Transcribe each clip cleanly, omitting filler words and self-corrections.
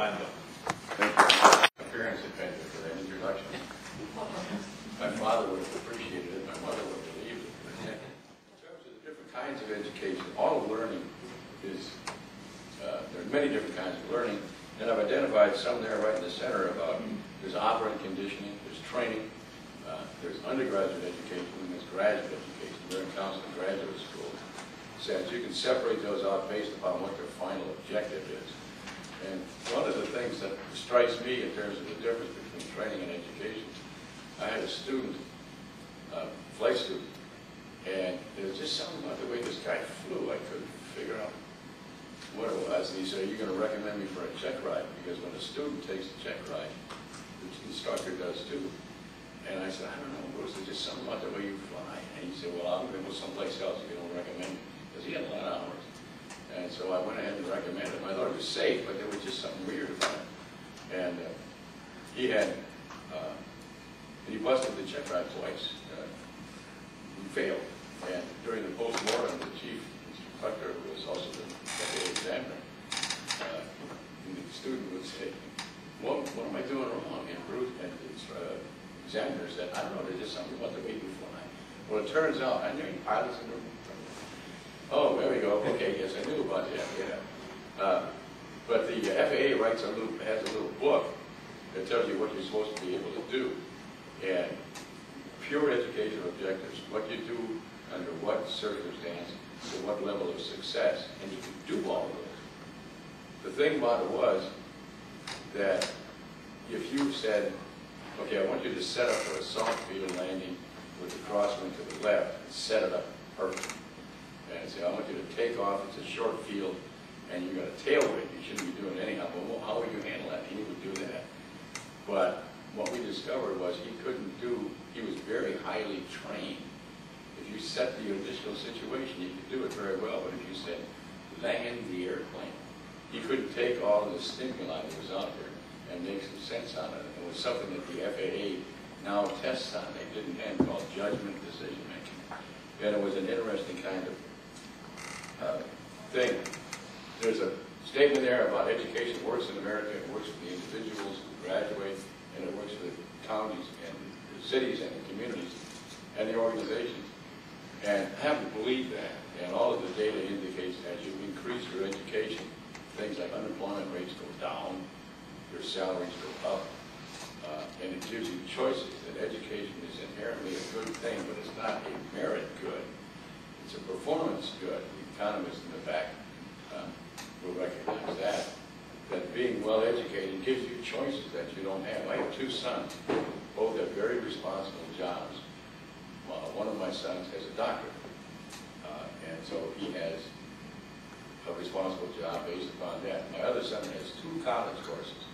Orlando. Thank you. My parents had thanked me for that introduction. My father would have appreciated it. My mother would have believed it. In terms of the different kinds of education, all of learning is, there are many different kinds of learning, and I've identified some there right in the center about there's operant conditioning, there's training, there's undergraduate education, and there's graduate education. We're in counseling graduate school. So you can separate those out based upon what their final objective is. And one of the things that strikes me in terms of the difference between training and education, I had a student, flight student, and there was just something about the way this guy flew. I couldn't figure out what it was. And he said, "Are you going to recommend me for a check ride?" Because when a student takes a check ride, the instructor does too. And I said, "I don't know, was there just something about the way you fly?" And he said, "Well, I'm going to go someplace else if you don't recommend me." Because he had a lot of hours. And so I went ahead and recommended him. I thought it was safe, but there was just something weird about it. And he had, he busted the check ride twice. He failed. And during the post-mortem, the chief instructor, who was also the FAA examiner, the student would say, what am I doing wrong? And Bruce and the examiner said, "I don't know, there's just something about the way you fly." Well, it turns out, I knew pilots in the room. Oh, there we go. Okay, yes, I knew about that. Yeah. But the FAA has a little book that tells you what you're supposed to be able to do. And pure educational objectives, what you do under what circumstance, to what level of success, and you can do all of those. The thing about it was that if you said, "Okay, I want you to set up for a soft field landing with the crosswind to the left, and set it up perfect." And say, "I want you to take off, it's a short field, and you've got a tailwind, you shouldn't be doing it anyhow." Well, how would you handle that? He would do that. But what we discovered was he was very highly trained. If you set the initial situation, he could do it very well, but if you said, "land the airplane," he couldn't take all of the stimuli that was out there and make some sense on it. It was something that the FAA now tests on. They didn't have called judgment decision making. And it was an interesting kind of thing. There's a statement there about education works in America. It works for the individuals who graduate, and it works for the counties and the cities and the communities and the organizations. And I have to believe that. And all of the data indicates as you increase your education, things like unemployment rates go down, your salaries go up, and it gives you choices. That education is inherently a good thing, but it's not a merit good. It's a performance good. The economists in the back will recognize that being well educated gives you choices that you don't have. I have two sons, both have very responsible jobs. One of my sons has a doctorate, and so he has a responsible job based upon that. My other son has two college courses,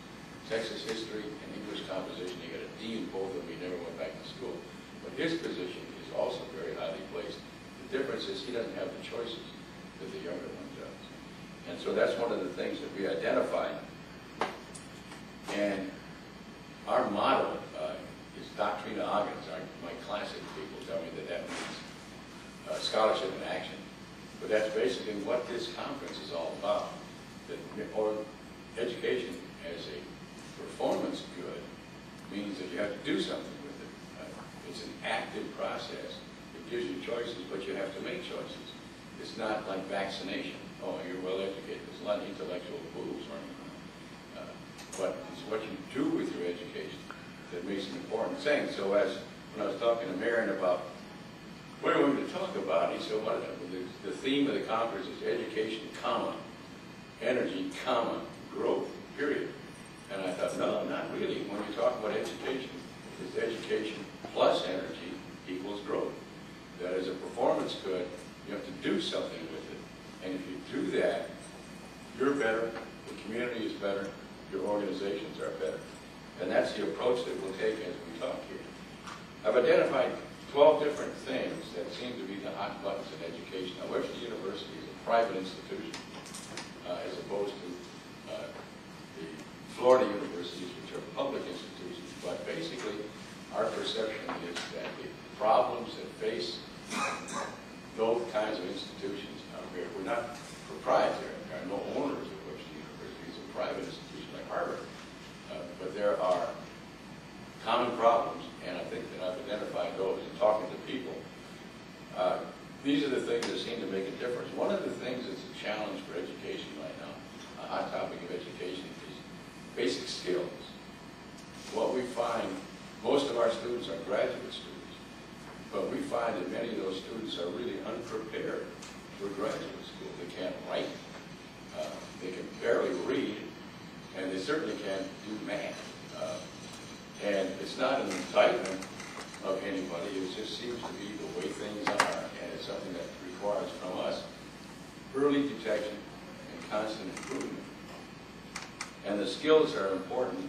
Texas history and English composition. He got a D in both of them. He never went back to school. But his position is also very highly placed. The difference is he doesn't have the choices that the younger one does. And so that's one of the things that we identified. And our motto is Doctrina Agans. My classic people tell me that means scholarship in action. But that's basically what this conference is all about. Or education as a performance good means that you have to do something with it. It's an active process. It gives you choices, but you have to make choices. It's not like vaccination. Oh, you're well educated. There's a lot of intellectual fools running around. But it's what you do with your education that makes an important thing. So when I was talking to Marion about what are we going to talk about, he said, the theme of the conference is education, comma, energy, comma, growth, period. And I thought, no, not really. When you talk about education, it's education plus energy equals growth. That is a performance good. You have to do something with it. And if you do that, you're better, the community is better, your organizations are better. And that's the approach that we'll take as we talk here. I've identified 12 different things that seem to be the hot buttons in education. Now, Webster University is a private institution as opposed to the Florida universities, which are public institutions. But basically, our perception is that the problems that face those kinds of institutions are here. We're not proprietary. There are no owners of Webster University. It's a private institution like Harvard. But there are common problems, and I think that I've identified those in talking to people. These are the things that seem to make a difference. One of the things that's a challenge for education right now, a hot topic of education, is basic skills. What we find, most of our students are graduate students, but we find that many of those students are really unprepared for graduate school. They can't write, they can barely read, and they certainly can't do math. And it's not an indictment of anybody, it just seems to be the way things are, and it's something that requires from us early detection and constant improvement. And the skills are important.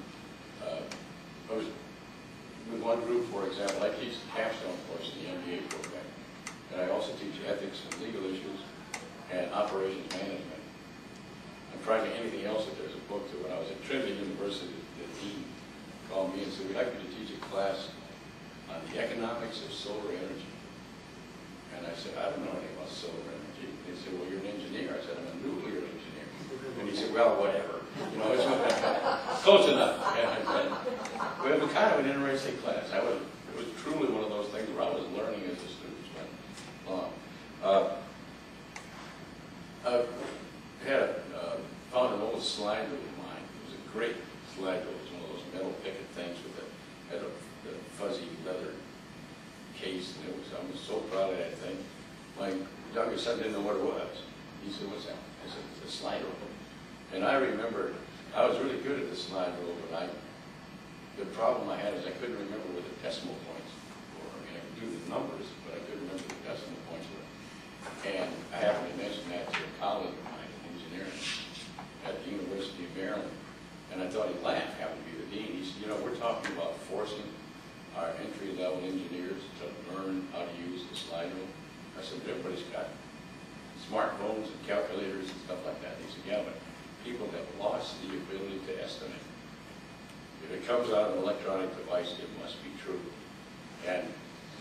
I was with one group, for example, I teach the capstone course in the MBA program, and I also teach ethics and legal issues and operations management. I'm trying to anything else that there's a book to. When I was at Trinity University, the dean called me and said, we'd like you to teach a class on the economics of solar energy. And I said, I don't know anything about solar energy. They said, well, you're an engineer. I said, I'm a nuclear engineer. And he said, well, whatever. You know, it's close enough. And it was kind of an interesting class. It was truly one of those things where I was learning as a student. I found an old slide rule of mine. It was a great slide rule. It was one of those metal picket things with had a fuzzy leather case, and I was so proud of that thing. My younger son didn't know what it was. He said, what's that? I said, it's a slide rule. And I remember I was really good at the slide rule, but the problem I had is I couldn't remember where the decimal points were. I mean, I could do the numbers, but I couldn't remember the decimal points were. And I happened to mention that to a colleague of mine in engineering at the University of Maryland. And I thought he'd laugh, happened to be the dean. He said, you know, we're talking about forcing our entry-level engineers to learn how to use the slide rule. I said, but everybody's got smartphones and calculators and stuff like that. He said, yeah, but people have lost the ability to estimate. If it comes out of an electronic device, it must be true. And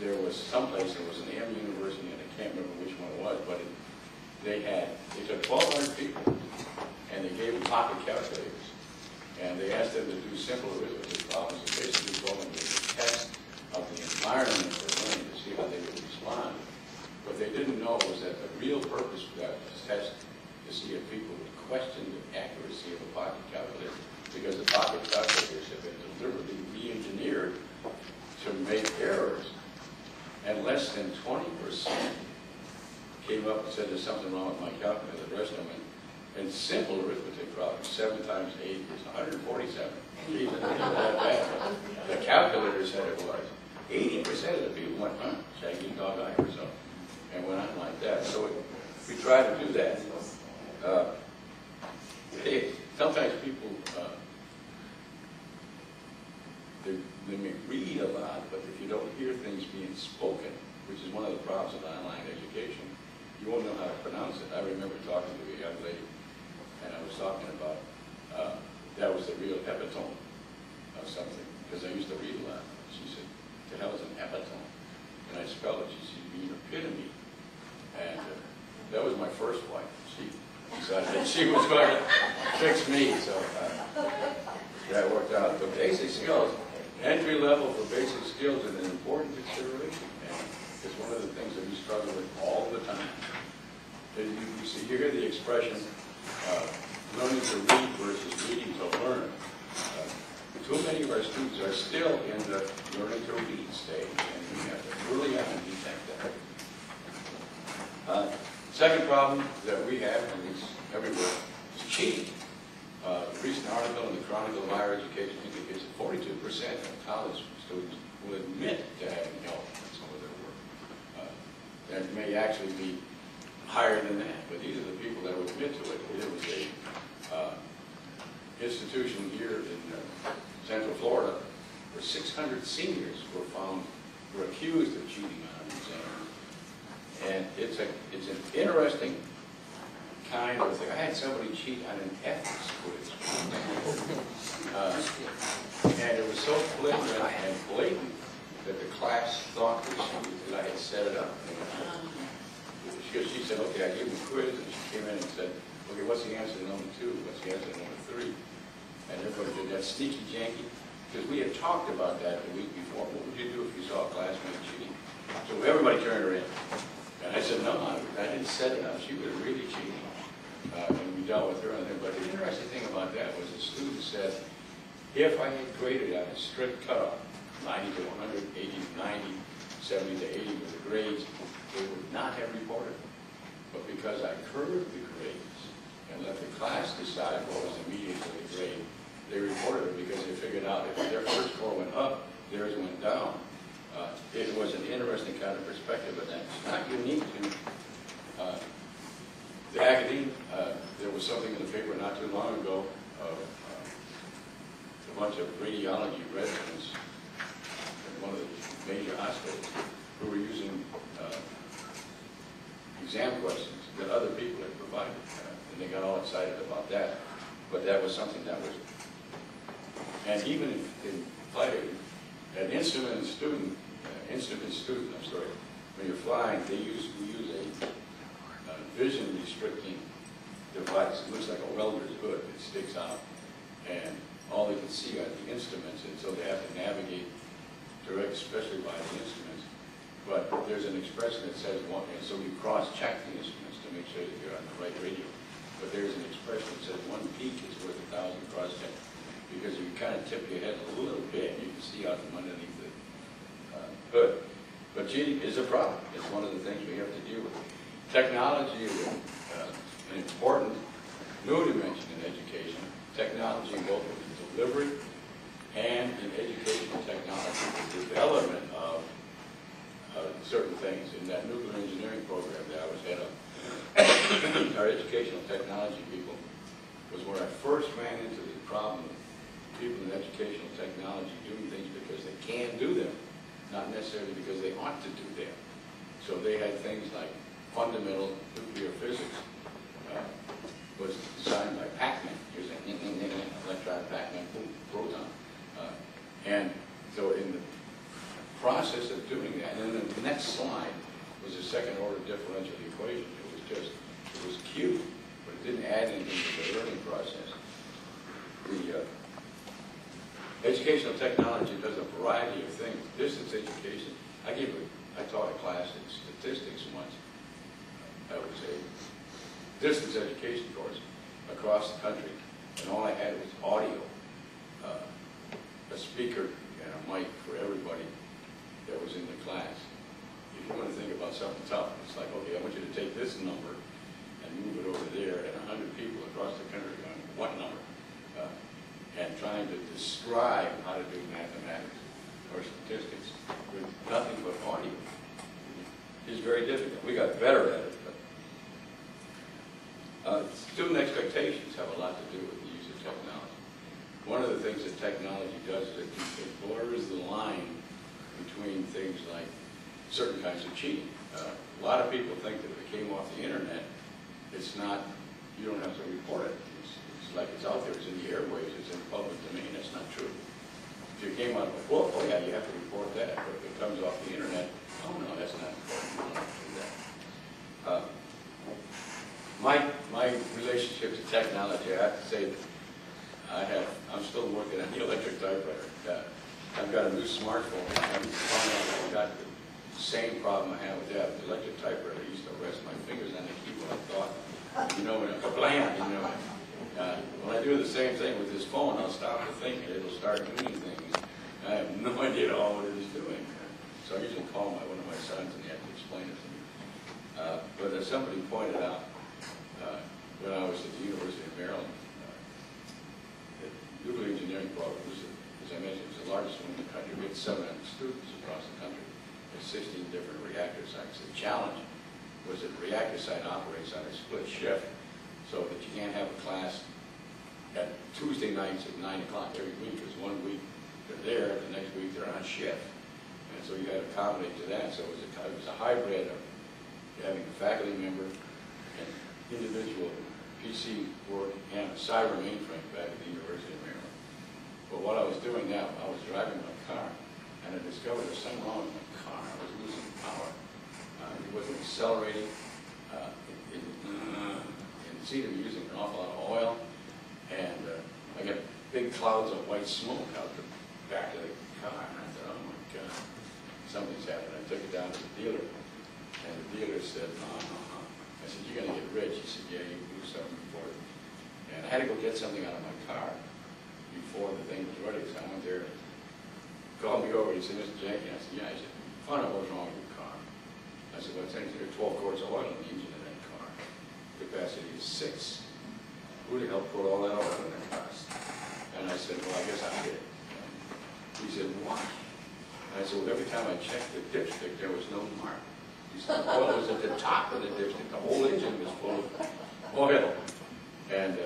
there was someplace, it was an AM university, and I can't remember which one it was, but they took 1,200 people, and they gave them pocket calculators. And they asked them to do simple arithmetic problems, and basically told them to test of the environment they're learning to see how they would respond. What they didn't know was that the real purpose for that test to see if people would question the accuracy of a pocket calculator, because the pocket calculators have been deliberately re-engineered to make errors. And less than 20% came up and said there's something wrong with my calculator. The rest of them, and simple arithmetic problems, 7 times 8 is 147. Gee, that's not that bad. The calculator said it was. 80% of the people went, shaggy dog eye or something, and went on like that. So we try to do that. Sometimes people, they may read a lot, but if you don't hear things being spoken, which is one of the problems of online education, you won't know how to pronounce it. I remember talking to a young lady, and I was talking about, that was the real epitome of something, because I used to read a lot. She said, the hell is an epitome? And I spelled it. She said, you mean epitome? And that was my first wife. She decided that she was going to fix me, so that worked out. But basic skills, entry level for basic skills is an important consideration, and it's one of the things that we struggle with all the time. You hear the expression, learning to read versus reading to learn. Too many of our students are still in the learning to read stage, and we have to really have to detect that. Second problem that we have, and it's everywhere, is cheating. A recent article in the Chronicle of Higher Education indicates that 42% of college students will admit to having help in some of their work. That may actually be higher than that, but these are the people that will admit to it. There was a institution here in Central Florida where 600 seniors were accused of cheating on an exam. And it's an interesting kind of thing. I had somebody cheat on an ethics quiz. And it was so flagrant and blatant that the class thought that I had set it up. Because she said, okay, I gave him a quiz, and she came in and said, okay, what's the answer to number 2? What's the answer to number 3? And everybody did that sneaky Janke, because we had talked about that the week before. What would you do if you saw a classmate cheating? So everybody turned her in. And I said, no, I didn't set it up. She was really cheating. And we dealt with her on there. But the interesting thing about that was the student said, if I had graded on a strict cutoff, 90 to 100, 80 to 90, 70 to 80 with the grades, they would not have reported. But because I curved the grades and let the class decide what was the median for the grade, they reported it because they figured out if their first score went up, theirs went down. It was an interesting kind of perspective, but that's not unique to the academe. There was something in the paper not too long ago of a bunch of radiology residents in one of the major hospitals who were using exam questions that other people had provided, and they got all excited about that. But that was something that was, and even in flight, an instrument student, when you're flying, we use a vision restricting device. It looks like a welder's hood. It sticks out, and all they can see are the instruments, and so they have to navigate direct, especially by the instruments. But there's an expression that says one, and so you cross-check the instruments to make sure that you're on the right radio. But there's an expression that says 1 peak is worth 1,000 cross-checks, because if you kind of tip your head a little bit, you can see out from underneath the hood. But cheating is a problem. It's one of the things we have to deal with. Technology is an important new dimension in education. Technology both in delivery and in educational technology, the development of certain things. In that nuclear engineering program that I was head of, our educational technology people was where I first ran into the problem of people in educational technology doing things because they can do them, not necessarily because they ought to do them. So they had things like fundamental nuclear physics was designed by Pac-Man. Here's an electron Pac-Man, boom, proton. And so in the process of doing that, and then the next slide was a second order differential equation. It was cute, but it didn't add anything to the learning process. The educational technology does a variety of things. Distance education. I taught a class in statistics once. That was a distance education course across the country, and all I had was audio, a speaker and a mic for everybody that was in the class. If you want to think about something tough, it's like, okay, I want you to take this number and move it over there, and 100 people across the country going, what number? And trying to describe how to do mathematics or statistics with nothing but audio is very difficult. We got better at it, but student expectations have a lot to do with the use of technology. One of the things that technology does is it blurs the line between things like certain kinds of cheating. A lot of people think that if it came off the internet, it's not, you don't have to report it. It's like it's out there, it's in the airwaves, it's in public domain. That's not true. If you came out of a book, oh yeah, you have to report that. But if it comes off the internet, oh no, that's not important. You don't have to do that. My relationship to technology, I have to say that I'm still working on the electric typewriter. I've got a new smartphone. I've got the same problem I have with that. The electric typewriter, I used to rest my fingers on the keyboard. I thought, you know, when kablam, you know. When I do the same thing with this phone, I'll stop to think and it'll start doing things. I have no idea at all what it is doing. So I usually call one of my sons and they have to explain it to me. But as somebody pointed out, when I was at the University of Maryland, the nuclear engineering program was, as I mentioned, was the largest one in the country. We had 700 students across the country at 16 different reactor sites. The challenge was that the reactor site operates on a split shift, so that you can't have a class at Tuesday nights at 9 o'clock every week, because 1 week they're there, the next week they're on shift. And so you had to accommodate to that. So it was a hybrid of having a faculty member and individual PC work and a cyber mainframe back at the University of Maryland. But while I was doing that, I was driving my car, and I discovered there was something wrong with my car. I was losing power. It wasn't accelerating. It seemed to be using an awful lot of oil, and I kept big clouds of white smoke out the back of the car. And I thought, oh my God, something's happened. I took it down to the dealer, and the dealer said, I said, you're going to get rich. He said, yeah, you can do something for it. And I had to go get something out of my car before the thing was ready, so I went there. Called me over. He said, Mr. Janke. I said, yeah. He said, find out what's wrong with your car. I said, what's that? He said, 12 quarts of oil in the engine of that car. Capacity is 6. Who the hell put all that oil in that car? And I said, well, I guess I did. He said, why? And I said, well, every time I checked the dipstick, there was no mark. He said, the oil was at the top of the dipstick. The whole engine was full of oil. And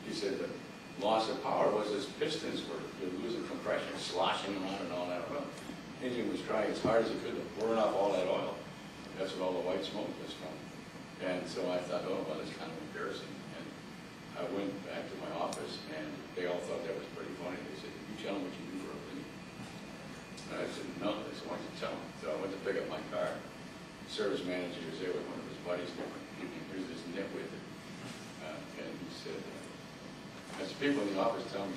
he said, the loss of power was his pistons were losing compression, sloshing around and all that oil. The engine was trying as hard as it could to burn off all that oil. That's what all the white smoke was from. And so I thought, oh, well, that's kind of embarrassing. And I went back to my office, and they all thought that was pretty funny. They said, you tell them what you do for a living? And I said, no. They said, why don't you tell them? So I went to pick up my car. The service manager was there with one of his buddies. Here's this nitwit. And he said, I said, people in the office tell me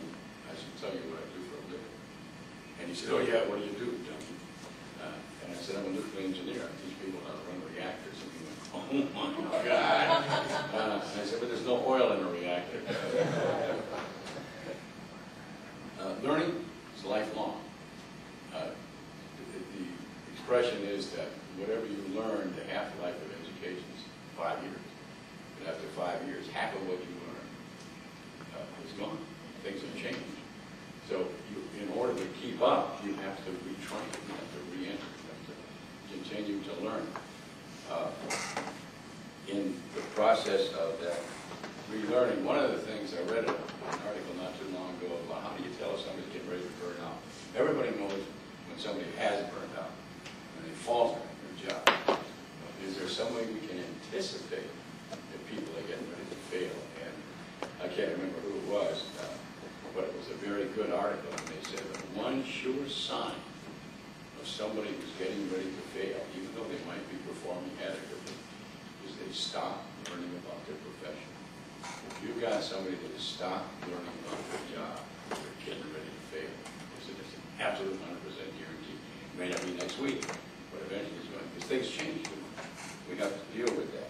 I should tell you what I do for a living. And he said, oh yeah, what do you do, Janke? And I said, I'm a nuclear engineer. I teach people how to run reactors. And he went, oh my God. And I said, but there's no oil in a reactor. Learning is lifelong. The expression is that whatever you learn, the half-life of education is 5 years. And after 5 years, half of what you learn is gone. Things have changed. So in order to keep up, you have to retrain, you have to re-enter, you have to continue to learn. In the process of that relearning, one of the things I read an article not too long ago about how do you tell if somebody's getting ready to burn out. Everybody knows when somebody has burned out, when they falter in their job. Is there some way we can anticipate that people are getting ready to fail? And I can't remember who it was, but it was a very good article, and they said that one sure sign of somebody who's getting ready to fail, even though they might be performing adequately, is they stop learning about their profession. If you've got somebody that has stopped learning about their job, they're getting ready to fail. It's an absolute 100% guarantee. It may not be next week, but eventually it's going to, because things change. We have to deal with that.